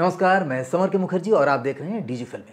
नमस्कार, मैं समर के मुखर्जी और आप देख रहे हैं डीजी फिल्में।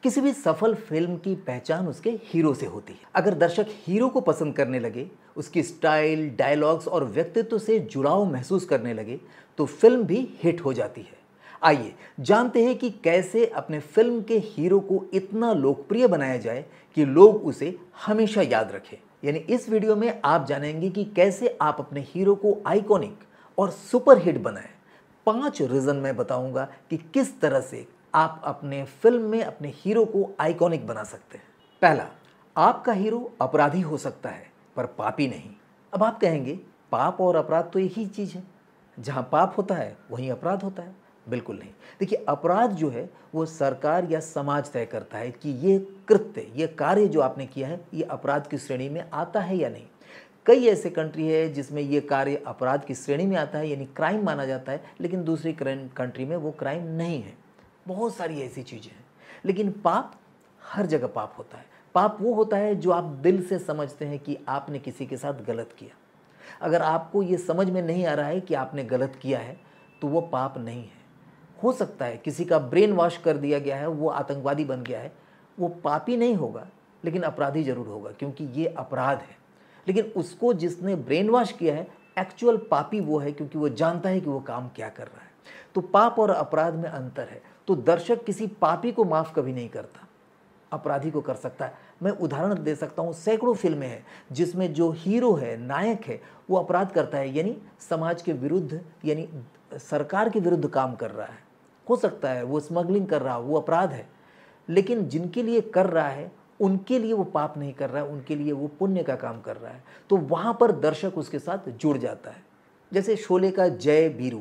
किसी भी सफल फिल्म की पहचान उसके हीरो से होती है। अगर दर्शक हीरो को पसंद करने लगे, उसकी स्टाइल, डायलॉग्स और व्यक्तित्व से जुड़ाव महसूस करने लगे, तो फिल्म भी हिट हो जाती है। आइए जानते हैं कि कैसे अपने फिल्म के हीरो को इतना लोकप्रिय बनाया जाए कि लोग उसे हमेशा याद रखें। यानी इस वीडियो में आप जानेंगे कि कैसे आप अपने हीरो को आइकॉनिक और सुपर हिट बनाएं। 5 रीजन मैं बताऊंगा कि किस तरह से आप अपने फिल्म में अपने हीरो को आइकॉनिक बना सकते हैं। पहला, आपका हीरो अपराधी हो सकता है पर पापी नहीं। अब आप कहेंगे पाप और अपराध तो एक ही चीज है, जहां पाप होता है वहीं अपराध होता है। बिल्कुल नहीं। देखिए, अपराध जो है वो सरकार या समाज तय करता है कि ये कृत्य, ये कार्य जो आपने किया है, ये अपराध की श्रेणी में आता है या नहीं। कई ऐसे कंट्री है जिसमें ये कार्य अपराध की श्रेणी में आता है, यानी क्राइम माना जाता है, लेकिन दूसरी कंट्री में वो क्राइम नहीं है। बहुत सारी ऐसी चीज़ें हैं। लेकिन पाप, हर जगह पाप होता है। पाप वो होता है जो आप दिल से समझते हैं कि आपने किसी के साथ गलत किया। अगर आपको ये समझ में नहीं आ रहा है कि आपने गलत किया है, तो वो पाप नहीं है। हो सकता है किसी का ब्रेन वॉश कर दिया गया है, वो आतंकवादी बन गया है, वो पापी नहीं होगा लेकिन अपराधी जरूर होगा, क्योंकि ये अपराध है। लेकिन उसको जिसने ब्रेन वॉश किया है, एक्चुअल पापी वो है, क्योंकि वो जानता है कि वो काम क्या कर रहा है। तो पाप और अपराध में अंतर है। तो दर्शक किसी पापी को माफ कभी नहीं करता, अपराधी को कर सकता है। मैं उदाहरण दे सकता हूँ, सैकड़ों फिल्में हैं जिसमें जो हीरो है, नायक है, वो अपराध करता है, यानी समाज के विरुद्ध, यानी सरकार के विरुद्ध काम कर रहा है। हो सकता है वो स्मगलिंग कर रहा हो, वो अपराध है, लेकिन जिनके लिए कर रहा है उनके लिए वो पाप नहीं कर रहा है, उनके लिए वो पुण्य का काम कर रहा है। तो वहां पर दर्शक उसके साथ जुड़ जाता है। जैसे शोले का जय वीरू,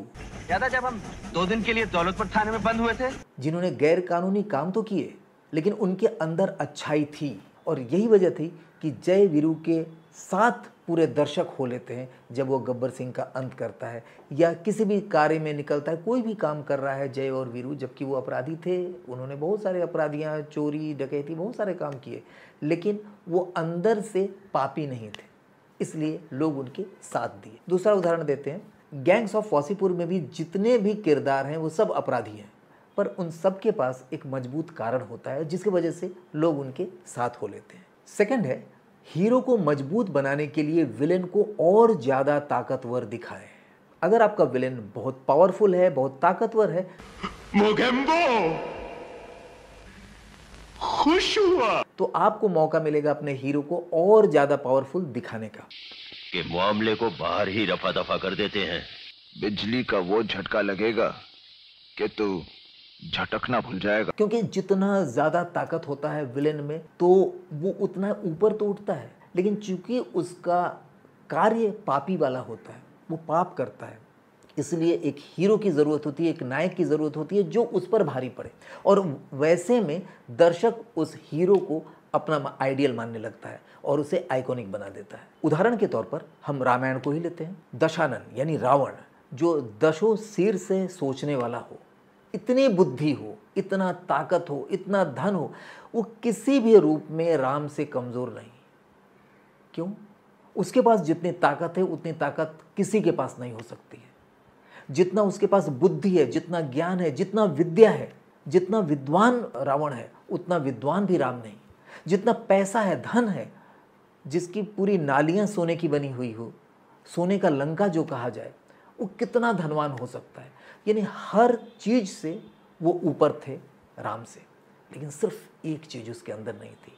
याद है जब हम 2 दिन के लिए दौलतपुर थाने में बंद हुए थे? जिन्होंने गैर कानूनी काम तो किए, लेकिन उनके अंदर अच्छाई थी। और यही वजह थी कि जय वीरू के साथ पूरे दर्शक हो लेते हैं जब वो गब्बर सिंह का अंत करता है, या किसी भी कार्य में निकलता है, कोई भी काम कर रहा है जय और वीरू, जबकि वो अपराधी थे। उन्होंने बहुत सारे अपराधियाँ, चोरी, डकैती, बहुत सारे काम किए, लेकिन वो अंदर से पापी नहीं थे, इसलिए लोग उनके साथ दिए। दूसरा उदाहरण देते हैं, गैंग्स ऑफ वासीपुर में भी जितने भी किरदार हैं वो सब अपराधी हैं, पर उन सब के पास एक मजबूत कारण होता है जिसकी वजह से लोग उनके साथ हो लेते हैं। सेकंड है, हीरो को मजबूत बनाने के लिए विलेन को और ज्यादा ताकतवर दिखाएं। अगर आपका विलेन बहुत पावरफुल है, बहुत ताकतवर है, मोगेम्बो खुश हुआ तो आपको मौका मिलेगा अपने हीरो को और ज्यादा पावरफुल दिखाने का। के मामले को बाहर ही रफा दफा कर देते हैं। बिजली का वो झटका लगेगा कि तू झटकना भूल जाएगा। क्योंकि जितना ज्यादा ताकत होता है विलेन में, तो वो उतना ऊपर तो उठता है, लेकिन चूंकि उसका कार्य पापी वाला होता है, वो पाप करता है, इसलिए एक हीरो की ज़रूरत होती है, एक नायक की ज़रूरत होती है जो उस पर भारी पड़े। और वैसे में दर्शक उस हीरो को अपना आइडियल मानने लगता है और उसे आइकॉनिक बना देता है। उदाहरण के तौर पर हम रामायण को ही लेते हैं। दशानन यानी रावण, जो दशों सिर से सोचने वाला हो, इतनी बुद्धि हो, इतना ताकत हो, इतना धन हो, वो किसी भी रूप में राम से कमज़ोर नहीं। क्यों? उसके पास जितनी ताकत है उतनी ताकत किसी के पास नहीं हो सकती है। जितना उसके पास बुद्धि है, जितना ज्ञान है, जितना विद्या है, जितना विद्वान रावण है, उतना विद्वान भी राम नहीं। जितना पैसा है, धन है, जिसकी पूरी नालियां सोने की बनी हुई हो, सोने का लंका जो कहा जाए, वो कितना धनवान हो सकता है। यानी हर चीज से वो ऊपर थे राम से, लेकिन सिर्फ एक चीज उसके अंदर नहीं थी,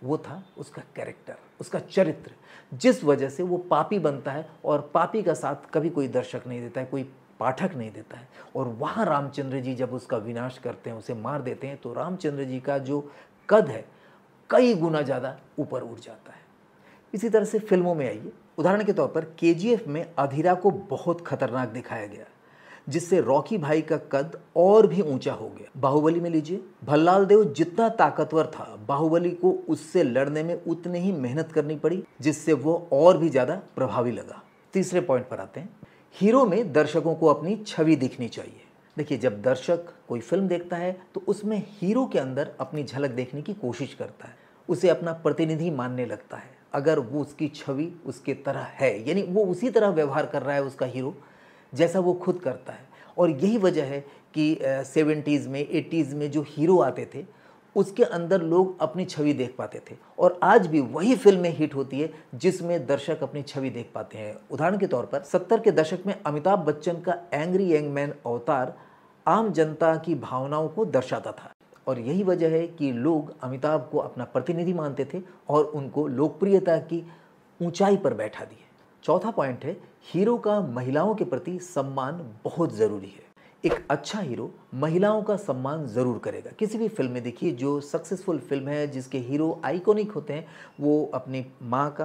वो था उसका कैरेक्टर, उसका चरित्र, जिस वजह से वो पापी बनता है। और पापी का साथ कभी कोई दर्शक नहीं देता है, कोई पाठक नहीं देता है। और वहाँ रामचंद्र जी जब उसका विनाश करते हैं, उसे मार देते हैं, तो रामचंद्र जी का जो कद है कई गुना ज़्यादा ऊपर उठ जाता है। इसी तरह से फिल्मों में आइए, उदाहरण के तौर पर केजीएफ में अधीरा को बहुत खतरनाक दिखाया गया, जिससे रॉकी भाई का कद और भी ऊंचा हो गया। बाहुबली में लीजिए, भल्लाल देव जितना ताकतवर था, बाहुबली को उससे लड़ने में उतनी ही मेहनत करनी पड़ी, जिससे वो और भी ज्यादा प्रभावी लगा। तीसरे पॉइंट पर आते हैं, हीरो में दर्शकों को अपनी छवि दिखनी चाहिए। देखिए, जब दर्शक कोई फिल्म देखता है तो उसमें हीरो के अंदर अपनी झलक देखने की कोशिश करता है, उसे अपना प्रतिनिधि मानने लगता है। अगर वो उसकी छवि उसके तरह है, यानी वो उसी तरह व्यवहार कर रहा है उसका हीरो, जैसा वो खुद करता है। और यही वजह है कि 70s में 80s में जो हीरो आते थे उसके अंदर लोग अपनी छवि देख पाते थे, और आज भी वही फिल्में हिट होती है जिसमें दर्शक अपनी छवि देख पाते हैं। उदाहरण के तौर पर 70 के दशक में अमिताभ बच्चन का एंग्री यंग मैन अवतार आम जनता की भावनाओं को दर्शाता था, और यही वजह है कि लोग अमिताभ को अपना प्रतिनिधि मानते थे और उनको लोकप्रियता की ऊंचाई पर बैठा दिए। चौथा पॉइंट है, हीरो का महिलाओं के प्रति सम्मान बहुत ज़रूरी है। एक अच्छा हीरो महिलाओं का सम्मान ज़रूर करेगा। किसी भी फिल्म में देखिए, जो सक्सेसफुल फिल्म है जिसके हीरो आइकॉनिक होते हैं, वो अपनी माँ का,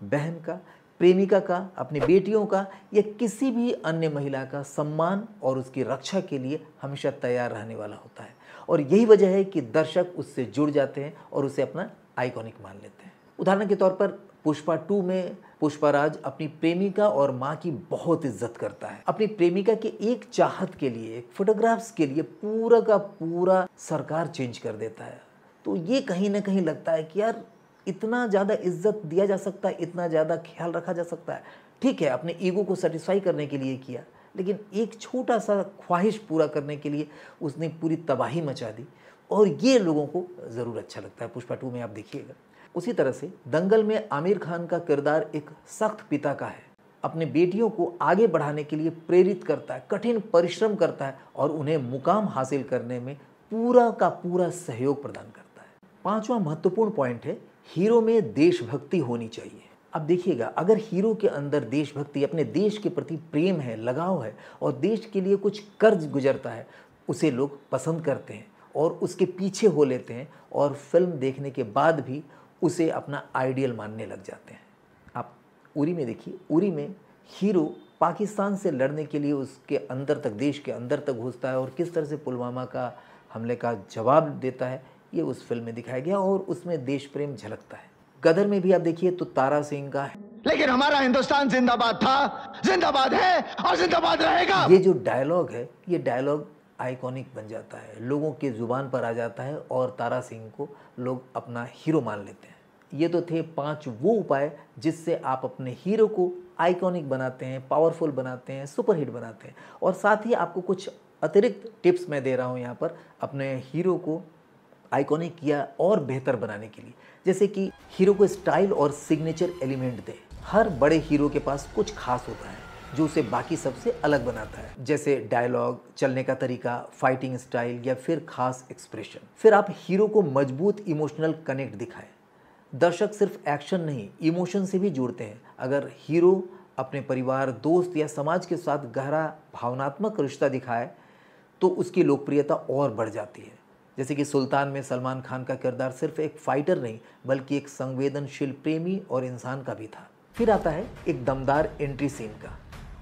बहन का, प्रेमिका का, अपनी बेटियों का या किसी भी अन्य महिला का सम्मान और उसकी रक्षा के लिए हमेशा तैयार रहने वाला होता है, और यही वजह है कि दर्शक उससे जुड़ जाते हैं और उसे अपना आइकॉनिक मान लेते हैं। उदाहरण के तौर पर पुष्पा 2 में पुष्पाराज अपनी प्रेमिका और माँ की बहुत इज्जत करता है। अपनी प्रेमिका के एक चाहत के लिए, एक फोटोग्राफ्स के लिए पूरा का पूरा सरकार चेंज कर देता है। तो ये कहीं ना कहीं लगता है कि यार इतना ज़्यादा इज्जत दिया जा सकता है, इतना ज़्यादा ख्याल रखा जा सकता है। ठीक है, अपने ईगो को सेटिस्फाई करने के लिए किया, लेकिन एक छोटा सा ख्वाहिश पूरा करने के लिए उसने पूरी तबाही मचा दी, और ये लोगों को ज़रूर अच्छा लगता है। पुष्पा 2 में आप देखिएगा। उसी तरह से दंगल में आमिर खान का किरदार एक सख्त पिता का है। अपने बेटियों को आगे बढ़ाने के लिए प्रेरित करता है, कठिन परिश्रम करता है और उन्हें मुकाम हासिल करने में पूरा का पूरा सहयोग प्रदान करता है। पांचवा महत्वपूर्ण पॉइंट है, हीरो में देशभक्ति होनी चाहिए। अब देखिएगा, अगर हीरो के अंदर देशभक्ति, अपने देश के प्रति प्रेम है, लगाव है और देश के लिए कुछ कर्ज गुजरता है, उसे लोग पसंद करते हैं और उसके पीछे हो लेते हैं, और फिल्म देखने के बाद भी उसे अपना आइडियल मानने लग जाते हैं। आप उरी में देखिए, उरी में हीरो पाकिस्तान से लड़ने के लिए उसके अंदर तक, देश के अंदर तक घुसता है और किस तरह से पुलवामा का हमले का जवाब देता है, ये उस फिल्म में दिखाया गया और उसमें देश प्रेम झलकता है। गदर में भी आप देखिए तो तारा सिंह का है, लेकिन हमारा हिंदुस्तान जिंदाबाद था, जिंदाबाद है और जिंदाबाद रहेगा। ये जो डायलॉग है, ये डायलॉग आइकॉनिक बन जाता है, लोगों के ज़ुबान पर आ जाता है और तारा सिंह को लोग अपना हीरो मान लेते हैं। ये तो थे 5 वो उपाय जिससे आप अपने हीरो को आइकॉनिक बनाते हैं, पावरफुल बनाते हैं, सुपरहिट बनाते हैं। और साथ ही आपको कुछ अतिरिक्त टिप्स मैं दे रहा हूँ यहाँ पर अपने हीरो को आइकॉनिक या और बेहतर बनाने के लिए। जैसे कि हीरो को स्टाइल और सिग्नेचर एलिमेंट दें। हर बड़े हीरो के पास कुछ खास होता है जो उसे बाकी सबसे अलग बनाता है, जैसे डायलॉग, चलने का तरीका, फाइटिंग स्टाइल या फिर खास एक्सप्रेशन। फिर आप हीरो को मजबूत इमोशनल कनेक्ट दिखाएं। दर्शक सिर्फ एक्शन नहीं, इमोशन से भी जुड़ते हैं। अगर हीरो अपने परिवार, दोस्त या समाज के साथ गहरा भावनात्मक रिश्ता दिखाए तो उसकी लोकप्रियता और बढ़ जाती है। जैसे कि सुल्तान में सलमान खान का किरदार सिर्फ एक फाइटर नहीं बल्कि एक संवेदनशील प्रेमी और इंसान का भी था। फिर आता है एक दमदार एंट्री सीन का।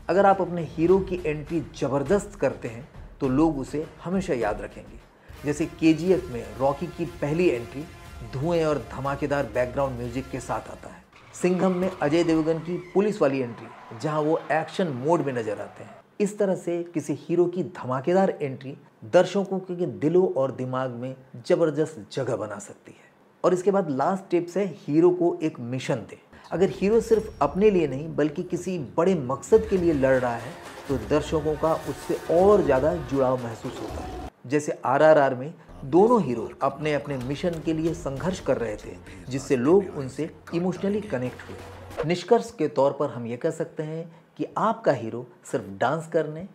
अगर आप अपने हीरो की एंट्री ज़बरदस्त करते हैं तो लोग उसे हमेशा याद रखेंगे। जैसे KGF में रॉकी की पहली एंट्री धुएं और धमाकेदार बैकग्राउंड म्यूजिक के साथ आता है। सिंघम में अजय देवगन की पुलिस वाली एंट्री जहां वो एक्शन मोड में नजर आते हैं। इस तरह से किसी हीरो की धमाकेदार एंट्री दर्शकों के दिलों और दिमाग में ज़बरदस्त जगह बना सकती है। और इसके बाद लास्ट टिप्स है, हीरो को एक मिशन दे। अगर हीरो सिर्फ अपने लिए नहीं बल्कि किसी बड़े मकसद के लिए लड़ रहा है तो दर्शकों का उससे और ज़्यादा जुड़ाव महसूस होता है। जैसे RRR में दोनों हीरो अपने अपने मिशन के लिए संघर्ष कर रहे थे, जिससे लोग उनसे इमोशनली कनेक्ट हुए। निष्कर्ष के तौर पर हम ये कह सकते हैं कि आपका हीरो सिर्फ डांस करने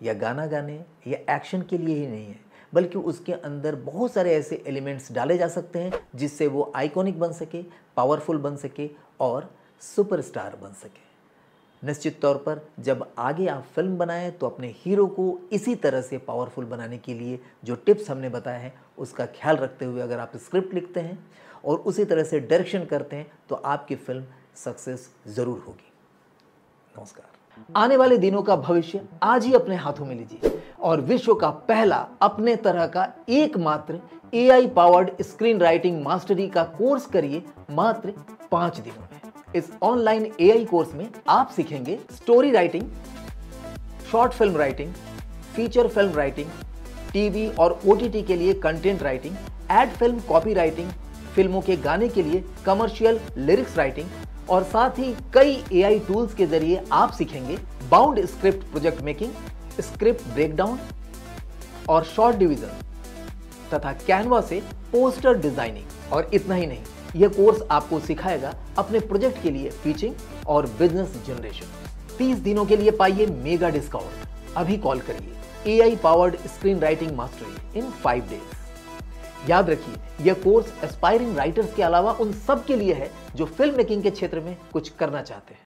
या गाना गाने या एक्शन के लिए ही नहीं है, बल्कि उसके अंदर बहुत सारे ऐसे एलिमेंट्स डाले जा सकते हैं जिससे वो आइकॉनिक बन सके, पावरफुल बन सके और सुपरस्टार बन सके। निश्चित तौर पर जब आगे आप फिल्म बनाएं तो अपने हीरो को इसी तरह से पावरफुल बनाने के लिए जो टिप्स हमने बताए हैं उसका ख्याल रखते हुए अगर आप स्क्रिप्ट लिखते हैं और उसी तरह से डायरेक्शन करते हैं तो आपकी फिल्म सक्सेस ज़रूर होगी। नमस्कार। आने वाले दिनों का भविष्य आज ही अपने हाथों में लीजिए और विश्व का पहला अपने तरह का एकमात्र AI powered screen writing mastery का कोर्स करिए मात्र 5 दिनों में। इस ऑनलाइन AI कोर्स में आप सीखेंगे story writing, short film writing, feature film writing, TV और OTT के लिए content writing, ad film copy writing, फिल्मों के गाने के लिए कमर्शियल लिरिक्स राइटिंग और साथ ही कई AI टूल्स के जरिए आप सीखेंगे bound script project making, script breakdown और शॉर्ट डिवीजन तथा कैनवा से पोस्टर डिजाइनिंग। और इतना ही नहीं, यह कोर्स आपको सिखाएगा अपने प्रोजेक्ट के लिए पिचिंग और बिजनेस जनरेशन। 30 दिनों के लिए पाइए मेगा डिस्काउंट। अभी कॉल करिए। AI powered screen writing mastery इन 5 डेज। याद रखिए, यह कोर्स एस्पायरिंग राइटर्स के अलावा उन सब के लिए है जो फिल्म मेकिंग के क्षेत्र में कुछ करना चाहते हैं।